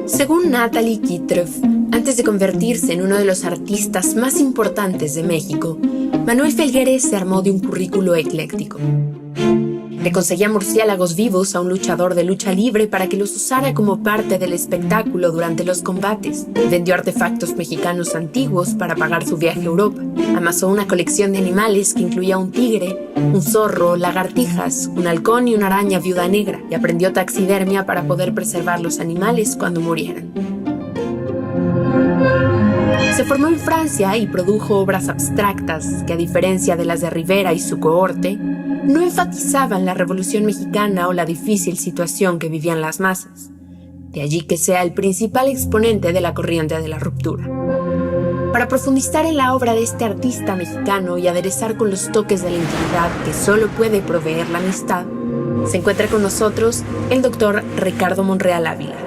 Según Natalie Kittröff, antes de convertirse en uno de los artistas más importantes de México, Manuel Felgueres se armó de un currículo ecléctico. Le conseguía murciélagos vivos a un luchador de lucha libre para que los usara como parte del espectáculo durante los combates. Vendió artefactos mexicanos antiguos para pagar su viaje a Europa. Amasó una colección de animales que incluía un tigre, un zorro, lagartijas, un halcón y una araña viuda negra, y aprendió taxidermia para poder preservar los animales cuando murieran. Se formó en Francia y produjo obras abstractas que, a diferencia de las de Rivera y su cohorte, no enfatizaban la Revolución Mexicana o la difícil situación que vivían las masas. De allí que sea el principal exponente de la corriente de la ruptura. Para profundizar en la obra de este artista mexicano y aderezar con los toques de la intimidad que solo puede proveer la amistad, se encuentra con nosotros el doctor Ricardo Monreal Ávila.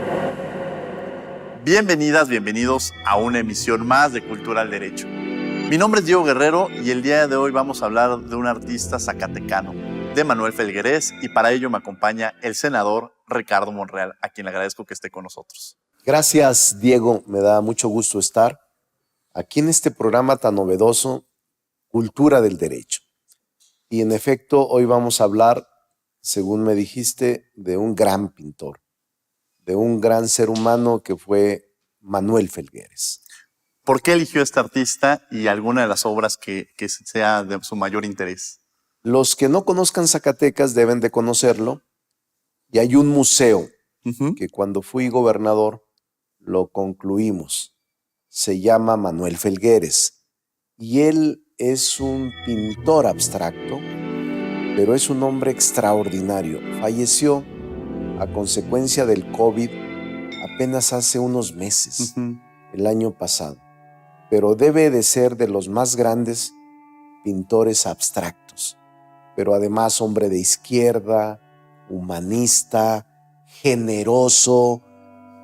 Bienvenidas, bienvenidos a una emisión más de Cultura al Derecho. Mi nombre es Diego Guerrero y el día de hoy vamos a hablar de un artista zacatecano, de Manuel Felgueres, y para ello me acompaña el senador Ricardo Monreal, a quien le agradezco que esté con nosotros. Gracias, Diego. Me da mucho gusto estar aquí en este programa tan novedoso, Cultura del Derecho. Y en efecto, hoy vamos a hablar, según me dijiste, de un gran pintor, de un gran ser humano que fue Manuel Felgueres. ¿Por qué eligió este artista y alguna de las obras que sea de su mayor interés? Los que no conozcan Zacatecas deben de conocerlo. Y hay un museo que cuando fui gobernador lo concluimos. Se llama Manuel Felgueres. Y él es un pintor abstracto, pero es un hombre extraordinario. Falleció a consecuencia del COVID apenas hace unos meses, el año pasado. Pero debe de ser de los más grandes pintores abstractos, pero además hombre de izquierda, humanista, generoso,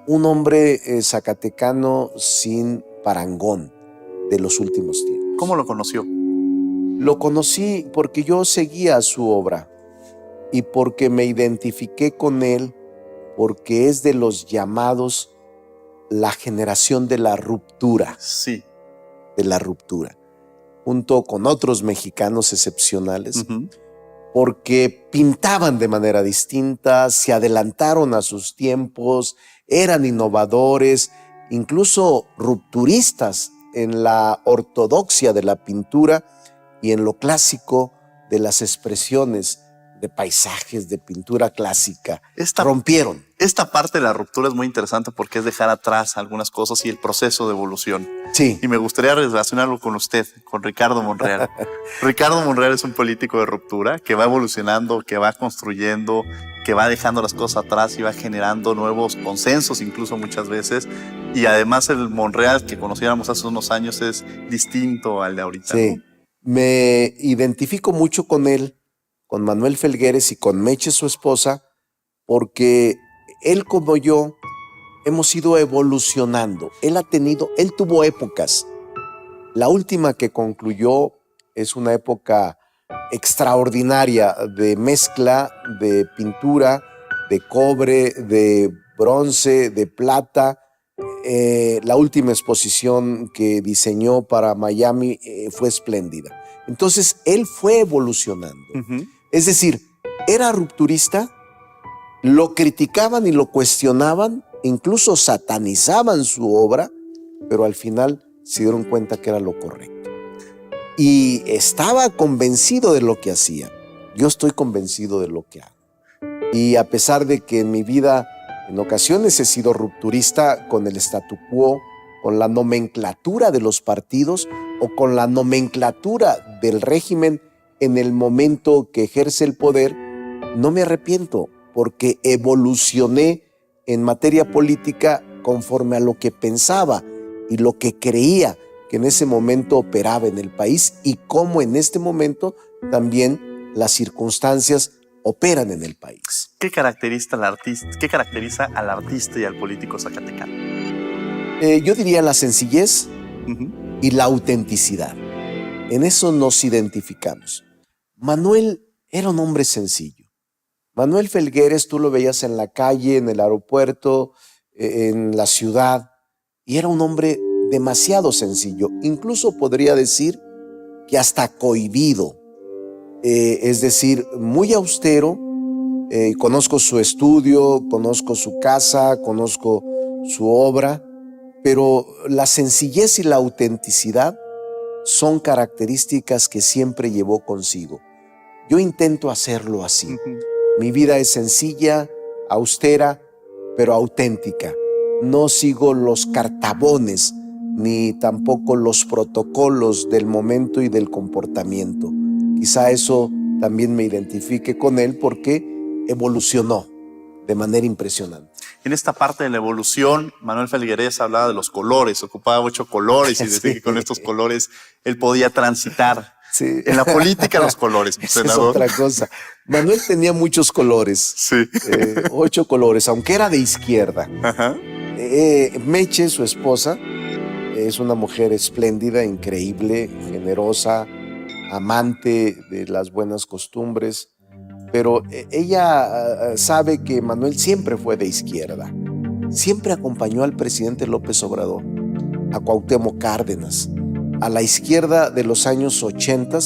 un hombre zacatecano sin parangón de los últimos tiempos. ¿Cómo lo conoció? Lo conocí porque yo seguía su obra y porque me identifiqué con él, porque es de los llamados la generación de la ruptura. Sí. De la ruptura, junto con otros mexicanos excepcionales, porque pintaban de manera distinta, se adelantaron a sus tiempos, eran innovadores, incluso rupturistas en la ortodoxia de la pintura y en lo clásico de las expresiones de paisajes, de pintura clásica. Rompieron. Esta parte de la ruptura es muy interesante porque es dejar atrás algunas cosas y el proceso de evolución. Sí. Y me gustaría relacionarlo con usted, con Ricardo Monreal. Ricardo Monreal es un político de ruptura que va evolucionando, que va construyendo, que va dejando las cosas atrás y va generando nuevos consensos, incluso muchas veces. Y además el Monreal que conociéramos hace unos años es distinto al de ahorita. Sí. ¿No? Me identifico mucho con él, con Manuel Felgueres y con Meche, su esposa, porque él como yo hemos ido evolucionando. Él tuvo épocas. La última que concluyó es una época extraordinaria de mezcla de pintura, de cobre, de bronce, de plata. La última exposición que diseñó para Miami fue espléndida. Entonces, él fue evolucionando. Es decir, era rupturista, lo criticaban y lo cuestionaban, incluso satanizaban su obra, pero al final se dieron cuenta que era lo correcto. Y estaba convencido de lo que hacía. Yo estoy convencido de lo que hago. Y a pesar de que en mi vida en ocasiones he sido rupturista con el statu quo, con la nomenclatura de los partidos o con la nomenclatura del régimen en el momento que ejerce el poder, no me arrepiento, porque evolucioné en materia política conforme a lo que pensaba y lo que creía que en ese momento operaba en el país y cómo en este momento también las circunstancias operan en el país. ¿Qué caracteriza al artista y al político zacatecano? Yo diría la sencillez y la autenticidad. En eso nos identificamos. Manuel era un hombre sencillo. Manuel Felgueres, tú lo veías en la calle, en el aeropuerto, en la ciudad, y era un hombre demasiado sencillo. Incluso podría decir que hasta cohibido. Es decir, muy austero. Conozco su estudio, conozco su casa, conozco su obra, pero la sencillez y la autenticidad son características que siempre llevó consigo. Yo intento hacerlo así. Mi vida es sencilla, austera, pero auténtica. No sigo los cartabones, ni tampoco los protocolos del momento y del comportamiento. Quizá eso también me identifique con él porque evolucionó de manera impresionante. En esta parte de la evolución, Manuel Felgueres hablaba de los colores, ocupaba 8 colores y decía que con estos colores él podía transitar. Sí. En la política los colores, senador. Es otra cosa. Manuel tenía muchos colores, sí. 8 colores, aunque era de izquierda. Ajá. Meche, su esposa, es una mujer espléndida, increíble, generosa, amante de las buenas costumbres, pero ella sabe que Manuel siempre fue de izquierda. Siempre acompañó al presidente López Obrador, a Cuauhtémoc Cárdenas. A la izquierda de los años 80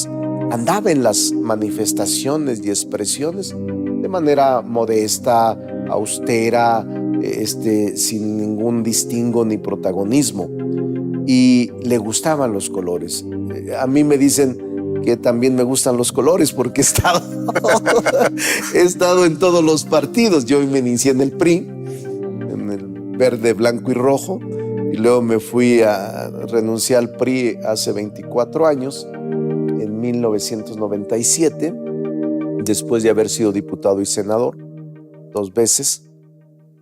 andaba en las manifestaciones y expresiones de manera modesta, austera, sin ningún distingo ni protagonismo. Y le gustaban los colores. A mí me dicen que también me gustan los colores porque he estado en todos los partidos. Yo me inicié en el PRI, en el verde, blanco y rojo, y luego me fui a renunciar al PRI hace 24 años, en 1997, después de haber sido diputado y senador 2 veces.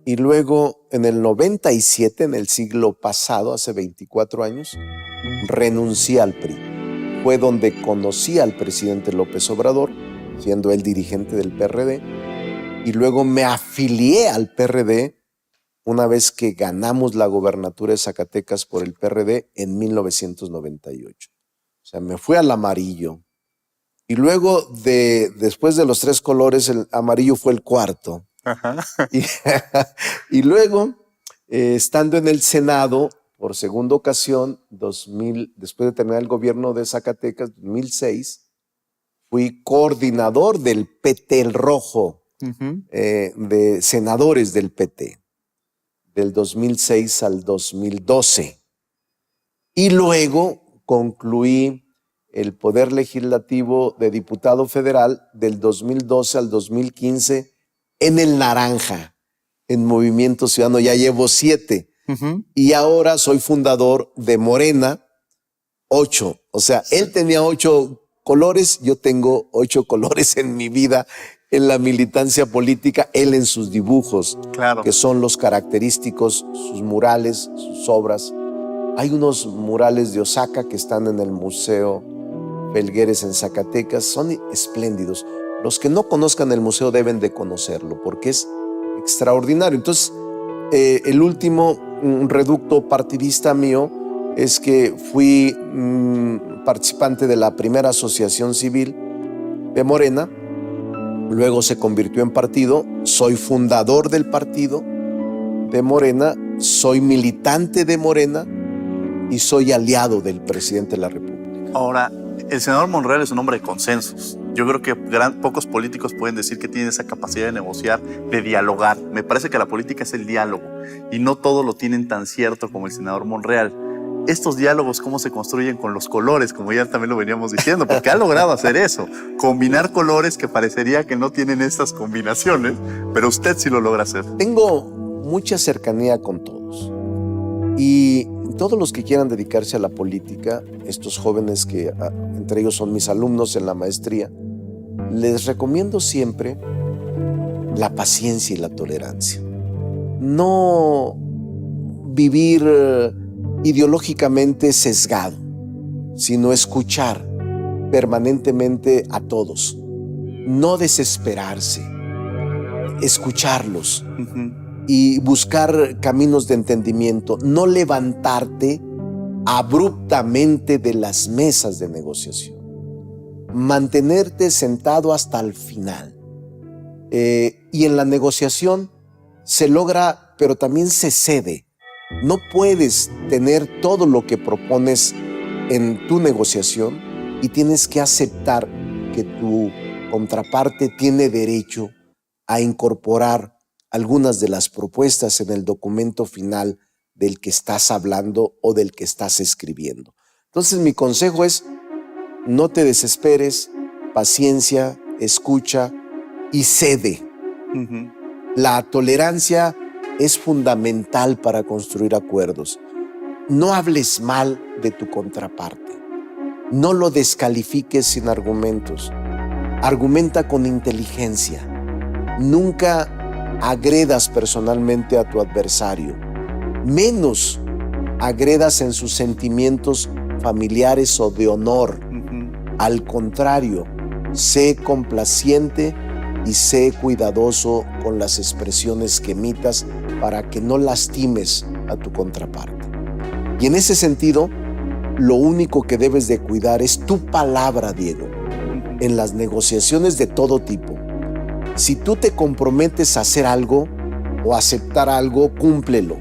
Y luego en el 97, en el siglo pasado, hace 24 años, renuncié al PRI. Fue donde conocí al presidente López Obrador, siendo él dirigente del PRD, y luego me afilié al PRD una vez que ganamos la gobernatura de Zacatecas por el PRD en 1998. O sea, me fui al amarillo. Y luego, después de los 3 colores, el amarillo fue el cuarto. Y luego, estando en el Senado, por segunda ocasión, después de terminar el gobierno de Zacatecas, 2006, fui coordinador del PT el Rojo, de senadores del PT, del 2006 al 2012. Y luego concluí el Poder Legislativo de Diputado Federal del 2012 al 2015 en el Naranja, en Movimiento Ciudadano. Ya llevo 7. Y ahora soy fundador de Morena, 8. O sea, él tenía 8 colores, yo tengo 8 colores en mi vida, en la militancia política, él en sus dibujos, claro, que son los característicos, sus murales, sus obras. Hay unos murales de Osaka que están en el Museo Felgueres en Zacatecas, son espléndidos. Los que no conozcan el museo deben de conocerlo porque es extraordinario. Entonces, el último reducto partidista mío es que fui participante de la primera asociación civil de Morena, luego se convirtió en partido, soy fundador del partido de Morena, soy militante de Morena y soy aliado del presidente de la República. Ahora, el senador Monreal es un hombre de consensos. Yo creo que pocos políticos pueden decir que tienen esa capacidad de negociar, de dialogar. Me parece que la política es el diálogo y no todo lo tienen tan cierto como el senador Monreal. Estos diálogos, ¿cómo se construyen con los colores? Como ya también lo veníamos diciendo, porque ha logrado hacer eso, combinar colores que parecería que no tienen estas combinaciones, pero usted sí lo logra hacer. Tengo mucha cercanía con todos y todos los que quieran dedicarse a la política, estos jóvenes que entre ellos son mis alumnos en la maestría, les recomiendo siempre la paciencia y la tolerancia. No vivir ideológicamente sesgado, sino escuchar permanentemente a todos. No desesperarse, escucharlos y buscar caminos de entendimiento. No levantarte abruptamente de las mesas de negociación. Mantenerte sentado hasta el final. Y en la negociación se logra, pero también se cede. No puedes tener todo lo que propones en tu negociación y tienes que aceptar que tu contraparte tiene derecho a incorporar algunas de las propuestas en el documento final del que estás hablando o del que estás escribiendo. Entonces, mi consejo es: no te desesperes, paciencia, escucha y cede. La tolerancia es fundamental para construir acuerdos. No hables mal de tu contraparte. No lo descalifiques sin argumentos. Argumenta con inteligencia. Nunca agredas personalmente a tu adversario. Menos agredas en sus sentimientos familiares o de honor. Al contrario, sé complaciente y sé cuidadoso con las expresiones que emitas para que no lastimes a tu contraparte. Y en ese sentido, lo único que debes de cuidar es tu palabra, Diego, en las negociaciones de todo tipo. Si tú te comprometes a hacer algo o aceptar algo, cúmplelo,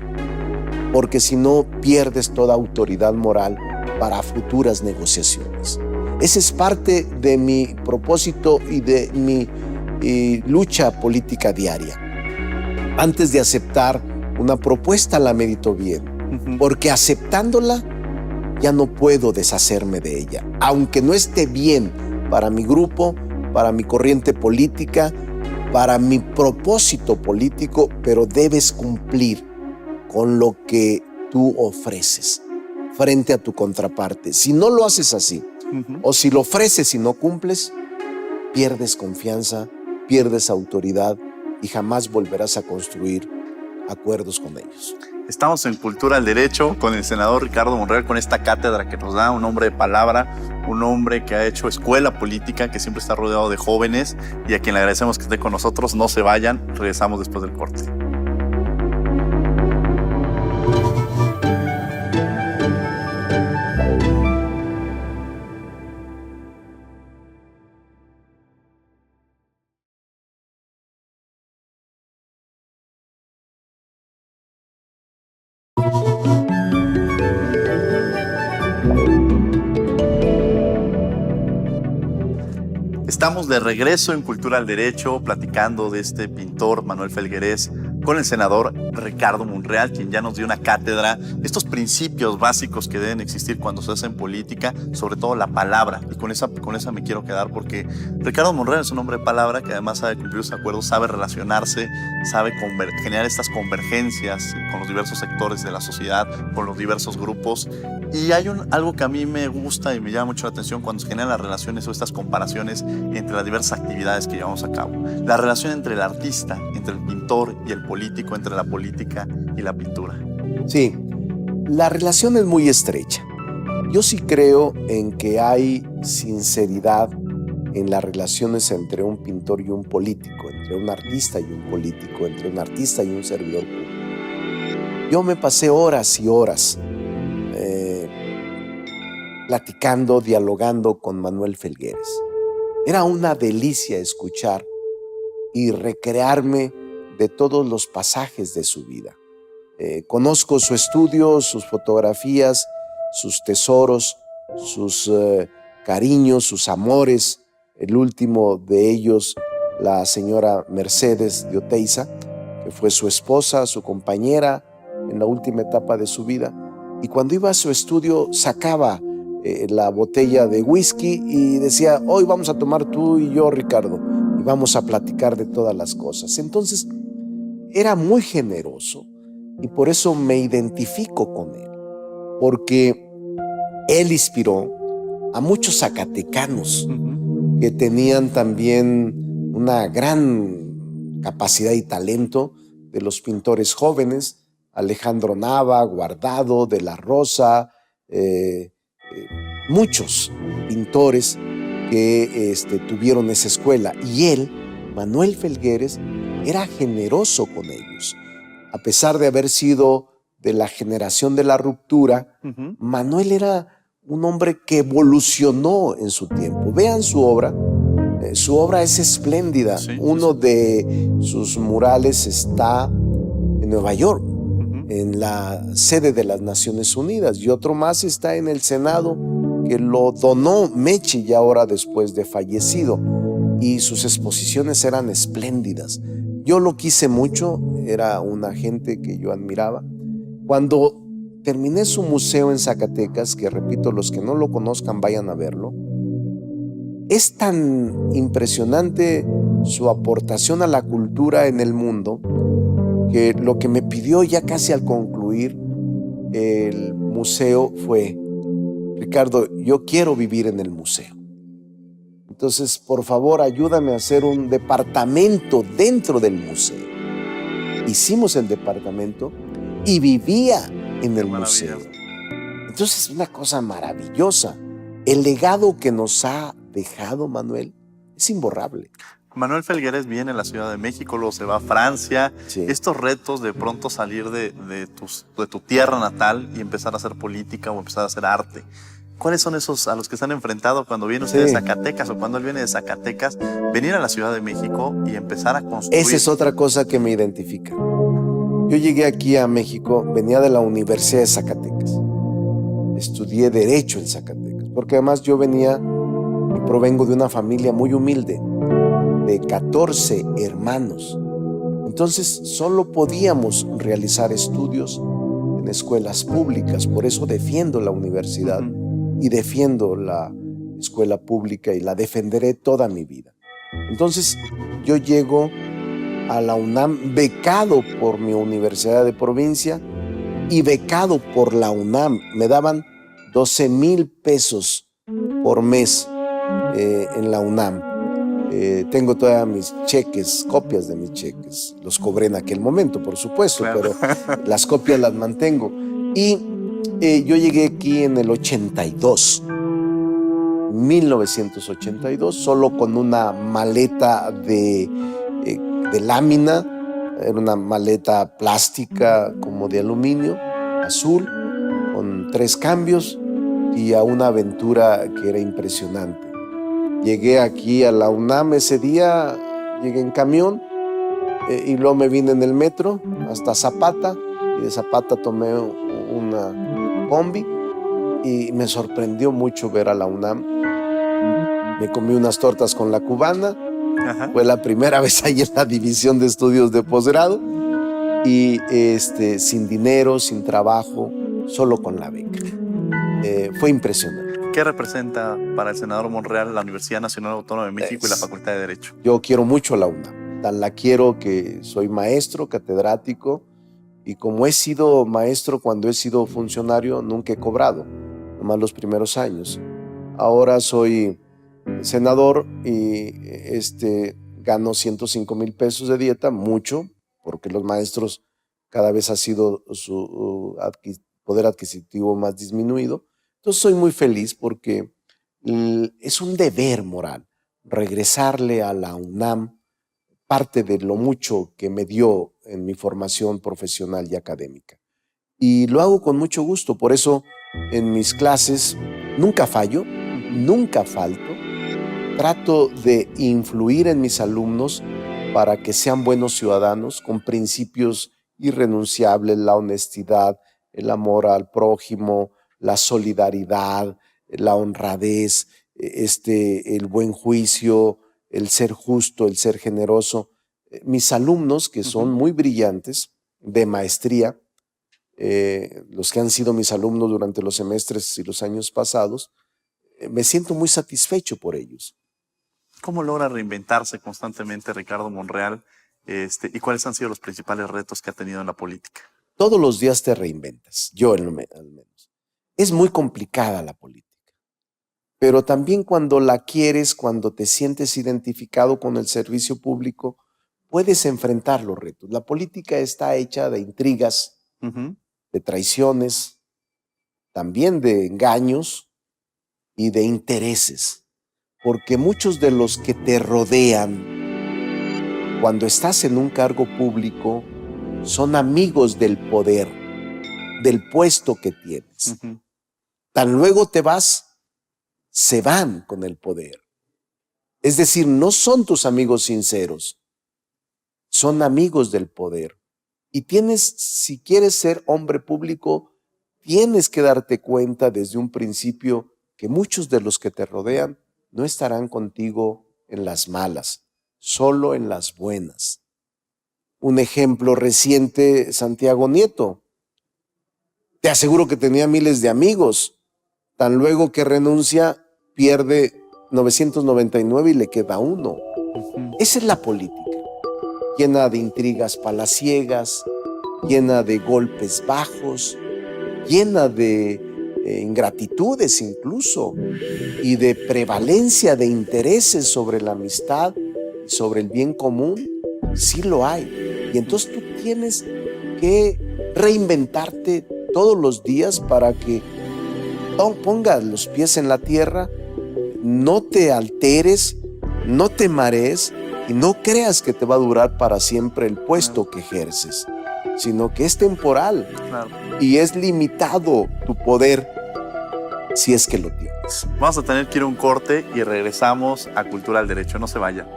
porque si no, pierdes toda autoridad moral para futuras negociaciones. Ese es parte de mi propósito y de mi lucha política diaria. Antes de aceptar una propuesta, la medito bien, porque aceptándola ya no puedo deshacerme de ella, aunque no esté bien para mi grupo, para mi corriente política, para mi propósito político, pero debes cumplir con lo que tú ofreces frente a tu contraparte. Si no lo haces así, o si lo ofreces y no cumples, pierdes confianza, pierdes autoridad y jamás volverás a construir acuerdos con ellos. Estamos en Cultura del Derecho con el senador Ricardo Monreal, con esta cátedra que nos da, un hombre de palabra, un hombre que ha hecho escuela política, que siempre está rodeado de jóvenes y a quien le agradecemos que esté con nosotros. No se vayan, regresamos después del corte. Estamos de regreso en Cultura del Derecho, platicando de este pintor Manuel Felguerés con el senador Ricardo Monreal, quien ya nos dio una cátedra, estos principios básicos que deben existir cuando se hace en política, sobre todo la palabra. Y con esa me quiero quedar, porque Ricardo Monreal es un hombre de palabra que además sabe cumplir sus acuerdos, sabe relacionarse, sabe generar estas convergencias con los diversos sectores de la sociedad, con los diversos grupos. Y hay algo que a mí me gusta y me llama mucho la atención cuando se generan las relaciones o estas comparaciones entre las diversas actividades que llevamos a cabo. La relación entre el artista, entre el pintor y el político, entre la política y la pintura. Sí, la relación es muy estrecha. Yo sí creo en que hay sinceridad en las relaciones entre un pintor y un político, entre un artista y un político, entre un artista y un servidor público. Yo me pasé horas y horas platicando, dialogando con Manuel Felguerés. Era una delicia escuchar y recrearme de todos los pasajes de su vida. Conozco su estudio, sus fotografías, sus tesoros, sus cariños, sus amores. El último de ellos, la señora Mercedes de Oteiza, que fue su esposa, su compañera en la última etapa de su vida. Y cuando iba a su estudio sacaba la botella de whisky y decía: hoy vamos a tomar tú y yo, Ricardo, y vamos a platicar de todas las cosas. Entonces era muy generoso y por eso me identifico con él. porque él inspiró a muchos zacatecanos que tenían también una gran capacidad y talento, de los pintores jóvenes, Alejandro Nava, Guardado, de la Rosa, muchos pintores que tuvieron esa escuela. Y él, Manuel Felgueres, era generoso con ellos. A pesar de haber sido de la generación de la ruptura, Manuel era un hombre que evolucionó en su tiempo. Vean su obra. Su obra es espléndida. Uno de sus murales está en Nueva York, en la sede de las Naciones Unidas, y otro más está en el Senado, que lo donó Mechi ya ahora después de fallecido, y sus exposiciones eran espléndidas. Yo lo quise mucho, era una gente que yo admiraba. Cuando terminé su museo en Zacatecas, que repito, los que no lo conozcan vayan a verlo, es tan impresionante su aportación a la cultura en el mundo, que lo que me pidió ya casi al concluir el museo fue: Ricardo, yo quiero vivir en el museo. Entonces, por favor, ayúdame a hacer un departamento dentro del museo. Hicimos el departamento y vivía en el museo. Entonces, es una cosa maravillosa. El legado que nos ha dejado Manuel es imborrable. Manuel Felgueres viene a la Ciudad de México, luego se va a Francia. Sí. Estos retos de pronto salir de tu tierra natal y empezar a hacer política o empezar a hacer arte. ¿Cuáles son esos a los que se han enfrentado cuando viene usted de Zacatecas o cuando él viene de Zacatecas? Venir a la Ciudad de México y empezar a construir. Esa es otra cosa que me identifica. Yo llegué aquí a México, venía de la Universidad de Zacatecas. Estudié Derecho en Zacatecas, porque además yo venía y provengo de una familia muy humilde, de 14 hermanos. Entonces solo podíamos realizar estudios en escuelas públicas, por eso defiendo la universidad y defiendo la escuela pública y la defenderé toda mi vida. Entonces yo llego a la UNAM becado por mi universidad de provincia y becado por la UNAM. Me daban 12,000 pesos por mes en la UNAM. Tengo todavía mis cheques, copias de mis cheques. Los cobré en aquel momento, por supuesto, claro. Pero las copias las mantengo. Y yo llegué aquí en el 1982, solo con una maleta de lámina. Era una maleta plástica como de aluminio, azul, con 3 cambios y a una aventura que era impresionante. Llegué aquí a la UNAM ese día, llegué en camión y luego me vine en el metro hasta Zapata, y de Zapata tomé una combi y me sorprendió mucho ver a la UNAM. Me comí unas tortas con la cubana. Ajá. Fue la primera vez ahí en la división de estudios de posgrado y sin dinero, sin trabajo, solo con la beca. Fue impresionante. ¿Qué representa para el senador Monreal la Universidad Nacional Autónoma de México y la Facultad de Derecho? Yo quiero mucho a la UNAM. Tan la quiero que soy maestro, catedrático, y como he sido maestro cuando he sido funcionario, nunca he cobrado, nomás los primeros años. Ahora soy senador y gano 105,000 pesos de dieta, mucho, porque los maestros cada vez ha sido su poder adquisitivo más disminuido. Entonces soy muy feliz porque es un deber moral regresarle a la UNAM parte de lo mucho que me dio en mi formación profesional y académica. Y lo hago con mucho gusto, por eso en mis clases nunca fallo, nunca falto. Trato de influir en mis alumnos para que sean buenos ciudadanos con principios irrenunciables: la honestidad, el amor al prójimo, la solidaridad, la honradez, el buen juicio, el ser justo, el ser generoso. Mis alumnos, que son muy brillantes, de maestría, los que han sido mis alumnos durante los semestres y los años pasados, me siento muy satisfecho por ellos. ¿Cómo logra reinventarse constantemente Ricardo Monreal? ¿Y cuáles han sido los principales retos que ha tenido en la política? Todos los días te reinventas, yo al menos. Es muy complicada la política, pero también cuando la quieres, cuando te sientes identificado con el servicio público, puedes enfrentar los retos. La política está hecha de intrigas, de traiciones, también de engaños y de intereses, porque muchos de los que te rodean cuando estás en un cargo público son amigos del poder, del puesto que tienes. Tan luego te vas, se van con el poder. Es decir, no son tus amigos sinceros, son amigos del poder. Y si quieres ser hombre público, tienes que darte cuenta desde un principio que muchos de los que te rodean no estarán contigo en las malas, solo en las buenas. Un ejemplo reciente, Santiago Nieto. Te aseguro que tenía miles de amigos. Tan luego que renuncia, pierde 999 y le queda uno. Esa es la política, llena de intrigas palaciegas, llena de golpes bajos, llena de ingratitudes incluso, y de prevalencia de intereses sobre la amistad y sobre el bien común. Sí lo hay. Y entonces tú tienes que reinventarte todos los días para que pongas los pies en la tierra, no te alteres, no te marees y no creas que te va a durar para siempre el puesto que ejerces, sino que es temporal y es limitado tu poder si es que lo tienes. Vamos a tener que ir a un corte y regresamos a Cultura del Derecho. No se vayan.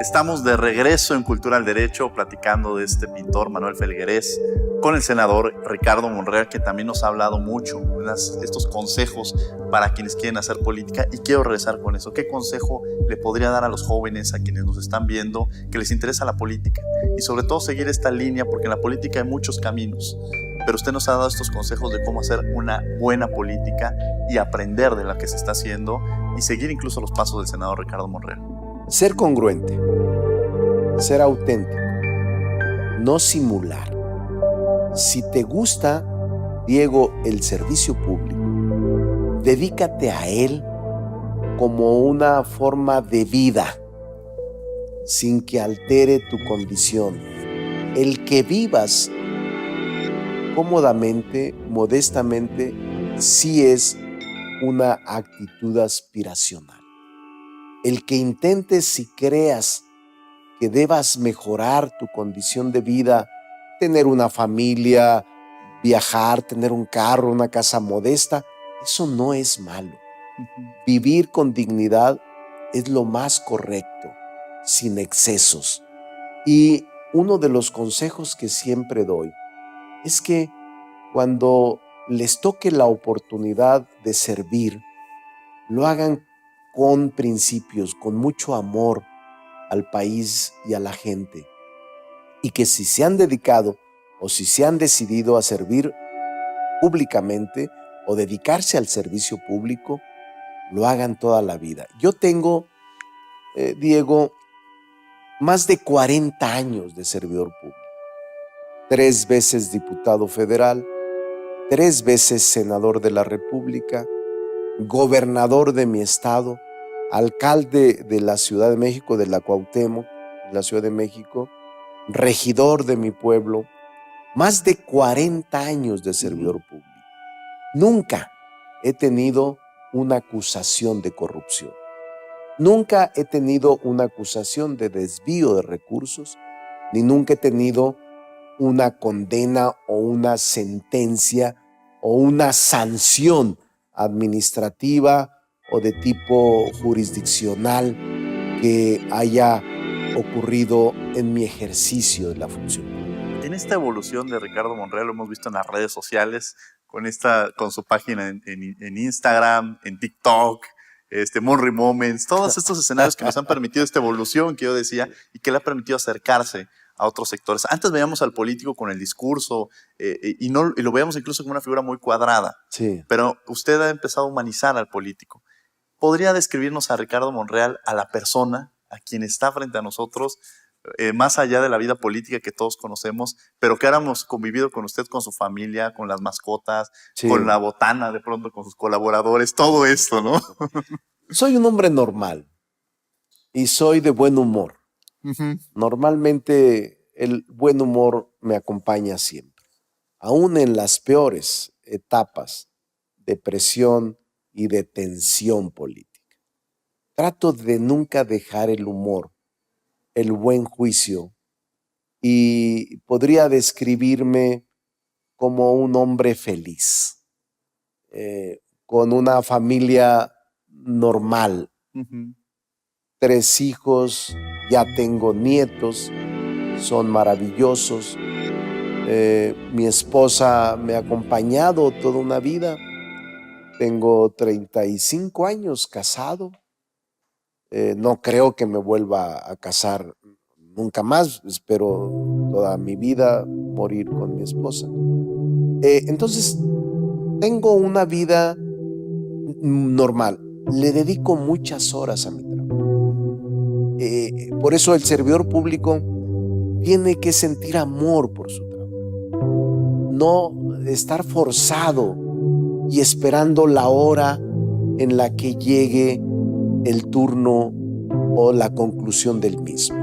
Estamos de regreso en Cultura del Derecho platicando de este pintor Manuel Felguerés con el senador Ricardo Monreal, que también nos ha hablado mucho de estos consejos para quienes quieren hacer política. Y quiero regresar con eso. ¿Qué consejo le podría dar a los jóvenes, a quienes nos están viendo, que les interesa la política? Y sobre todo seguir esta línea, porque en la política hay muchos caminos. Pero usted nos ha dado estos consejos de cómo hacer una buena política y aprender de la que se está haciendo y seguir incluso los pasos del senador Ricardo Monreal. Ser congruente, ser auténtico, no simular. Si te gusta, Diego, el servicio público, dedícate a él como una forma de vida, sin que altere tu condición. El que vivas cómodamente, modestamente, sí es una actitud aspiracional. El que intentes y creas que debas mejorar tu condición de vida, tener una familia, viajar, tener un carro, una casa modesta, eso no es malo. Vivir con dignidad es lo más correcto, sin excesos. Y uno de los consejos que siempre doy es que cuando les toque la oportunidad de servir, lo hagan con principios, con mucho amor al país y a la gente. Y que si se han dedicado o si se han decidido a servir públicamente o dedicarse al servicio público, lo hagan toda la vida. Yo tengo, Diego, más de 40 años de servidor público. 3 veces diputado federal, 3 veces senador de la República, gobernador de mi estado, alcalde de la Ciudad de México, de la Cuauhtémoc, de la Ciudad de México, regidor de mi pueblo, más de 40 años de servidor público. Nunca he tenido una acusación de corrupción. Nunca he tenido una acusación de desvío de recursos, ni nunca he tenido una condena o una sentencia o una sanción administrativa o de tipo jurisdiccional que haya ocurrido en mi ejercicio de la función pública. En esta evolución de Ricardo Monreal lo hemos visto en las redes sociales, con su página en Instagram, en TikTok, Monterrey Moments, todos estos escenarios que nos han permitido esta evolución que yo decía y que le ha permitido acercarse a otros sectores. Antes veíamos al político con el discurso y lo veíamos incluso como una figura muy cuadrada, Sí. pero usted ha empezado a humanizar al político. ¿Podría describirnos a Ricardo Monreal, a la persona, a quien está frente a nosotros, más allá de la vida política que todos conocemos, pero que ahora hemos convivido con usted, con su familia, con las mascotas, Sí. con la botana, de pronto con sus colaboradores, todo esto, ¿no? Soy un hombre normal y soy de buen humor. Normalmente el buen humor me acompaña siempre, aún en las peores etapas de presión y de tensión política. Trato de nunca dejar el humor, el buen juicio, y podría describirme como un hombre feliz, con una familia normal. 3 hijos, ya tengo nietos, son maravillosos. Mi esposa me ha acompañado toda una vida. Tengo 35 años casado. No creo que me vuelva a casar nunca más. Espero toda mi vida morir con mi esposa. Entonces, tengo una vida normal. Le dedico muchas horas a mi trabajo. Por eso el servidor público tiene que sentir amor por su trabajo. No estar forzado y esperando la hora en la que llegue el turno o la conclusión del mismo.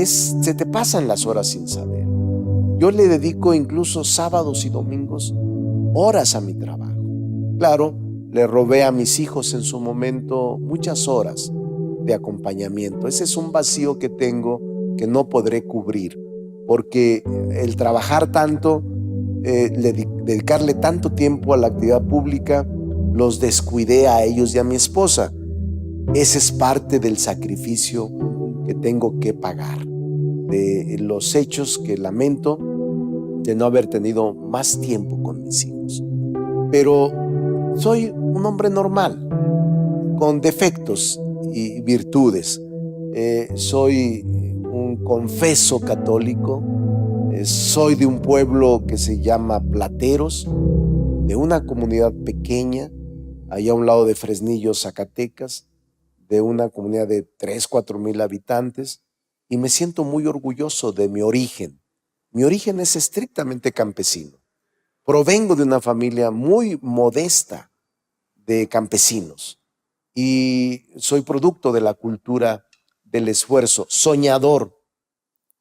Se te pasan las horas sin saber. Yo le dedico incluso sábados y domingos horas a mi trabajo. Claro, le robé a mis hijos en su momento muchas horas de acompañamiento. Ese es un vacío que tengo que no podré cubrir, porque el trabajar tanto, dedicarle tanto tiempo a la actividad pública, los descuidé a ellos y a mi esposa. Ese es parte del sacrificio que tengo que pagar, de los hechos que lamento de no haber tenido más tiempo con mis hijos. Pero soy un hombre normal, con defectos y virtudes. Soy un confeso católico, soy de un pueblo que se llama Plateros, de una comunidad pequeña, allá a un lado de Fresnillo, Zacatecas, de una comunidad de 3-4 mil habitantes, y me siento muy orgulloso de mi origen. Mi origen es estrictamente campesino. Provengo de una familia muy modesta de campesinos y soy producto de la cultura del esfuerzo, soñador,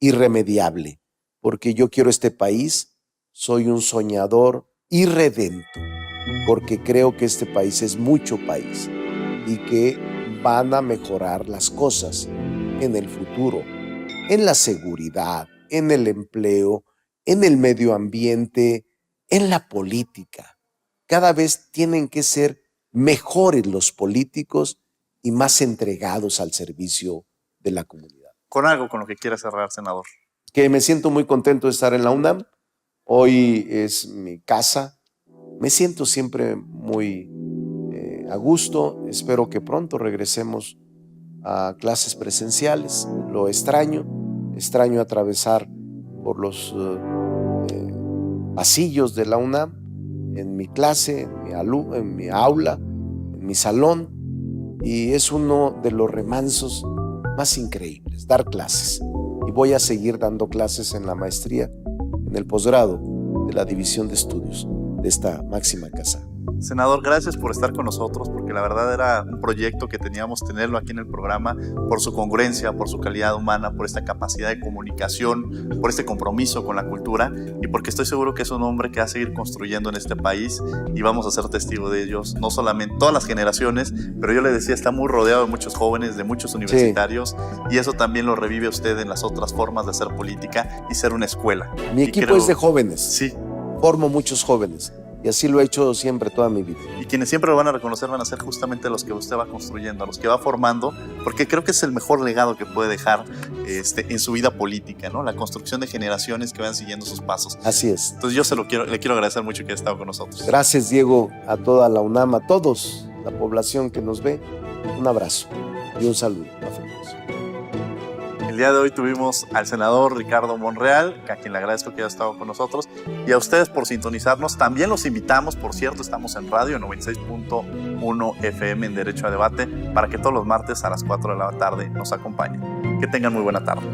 irremediable, porque yo quiero este país, soy un soñador irredento, porque creo que este país es mucho país y que van a mejorar las cosas en el futuro, en la seguridad, en el empleo, en el medio ambiente, en la política. Cada vez tienen que ser mejores los políticos y más entregados al servicio de la comunidad. Con algo con lo que quiera cerrar, senador. Que me siento muy contento de estar en la UNAM. Hoy es mi casa. Me siento siempre muy a gusto. Espero que pronto regresemos a clases presenciales. Lo extraño atravesar por los pasillos de la UNAM, en mi clase, en mi aula, en mi salón, y es uno de los remansos más increíbles, dar clases. Y voy a seguir dando clases en la maestría, en el posgrado de la División de Estudios de esta máxima casa. Senador, gracias por estar con nosotros, porque la verdad era un proyecto que teníamos tenerlo aquí en el programa por su congruencia, por su calidad humana, por esta capacidad de comunicación, por este compromiso con la cultura y porque estoy seguro que es un hombre que va a seguir construyendo en este país y vamos a ser testigo de ellos, no solamente todas las generaciones, pero yo le decía, está muy rodeado de muchos jóvenes, de muchos universitarios, sí, y eso también lo revive usted en las otras formas de hacer política y ser una escuela. Mi equipo es de jóvenes. Sí. Formo muchos jóvenes. Y así lo he hecho siempre, toda mi vida. Y quienes siempre lo van a reconocer van a ser justamente los que usted va construyendo, a los que va formando, porque creo que es el mejor legado que puede dejar en su vida política, ¿no? La construcción de generaciones que van siguiendo sus pasos. Así es. Entonces yo le quiero agradecer mucho que haya estado con nosotros. Gracias, Diego, a toda la UNAM, a todos la población que nos ve, un abrazo y un saludo afectuoso. El día de hoy tuvimos al senador Ricardo Monreal, a quien le agradezco que haya estado con nosotros, y a ustedes por sintonizarnos. También los invitamos, por cierto, estamos en radio 96.1 FM en Derecho a Debate, para que todos los martes a las 4 de la tarde nos acompañen. Que tengan muy buena tarde.